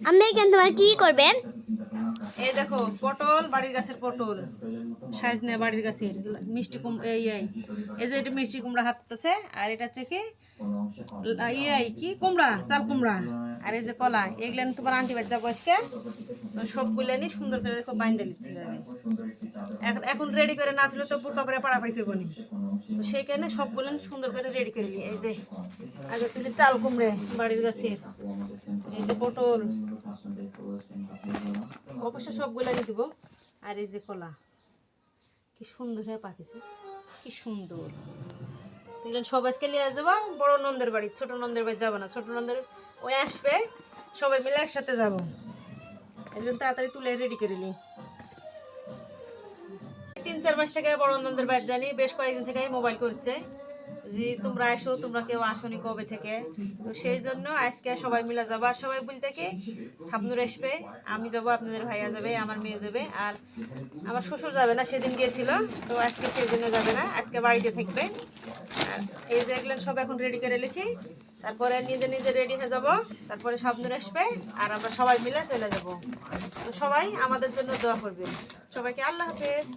আমি এখানে তোমার কি করবেন? এই দেখো পটল, বাড়ির গাছের পটল, সাজনে বাড়ির গাছের, মিষ্টি কুমড়া, এই যে এটা মিষ্টি কুমড়া হাততেছে, আর এটা হচ্ছে কি কি কুমড়া, চাল কুমড়া, আর এই যে কলা, এগুলো তোমার আন্টি বাচ্চা বয়সকে সবগুলো নিয়ে সুন্দর করে দেখো বাইন্ডা লিখতে হবে। এখন রেডি করে না তুলে তো বোরকা করে পাড়াপাড়ি করবো নি, তো সেইখানে সবগুলো সুন্দর করে রেডি করে নিই। এই যে আগে তুলে চাল কুমড়ে বাড়ির গাছের, এই যে পটল, অবশ্য সবগুলো দিয়ে দেবো, আর এই যে কলা, কি সুন্দর হয়ে পাকিছে, কি সুন্দর। সব আজকে নিয়ে যাবো বড় নন্দের বাড়ি, ছোট নন্দের বাড়ি যাবো না, ছোট নন্দের ওই আসবে, সবাই মিলে একসাথে যাবো, এই জন্য তাড়াতাড়ি তুলে রেডি করে নিই। 3-4 মাস থেকে বড় নন্দের বাড়ি জানি, বেশ কয়েকদিন থেকে মোবাইল করছে যে তোমরা আসো, তোমরা কেউ আসোনি কবে থেকে, তো সেই জন্য আজকে সবাই মিলে যাবো। আর সবাই বলতে কি শাবনূর আসবে, আমি যাব, আপনাদের ভাইয়া যাবে, আমার মেয়ে যাবে, আর আমার শ্বশুর যাবে না, সেদিন গিয়েছিল, তো আজকে সেই জন্য যাবে না, আজকে বাড়িতে থাকবে। আর এই যে এগুলো সব এখন রেডি করে এলেছি, তারপরে নিজে নিজে রেডি হয়ে যাব, তারপরে শাবনূর আসবে, আর আমরা সবাই মিলে চলে যাব। তো সবাই আমাদের জন্য দোয়া করবে। সবাইকে আল্লাহ হাফেজ।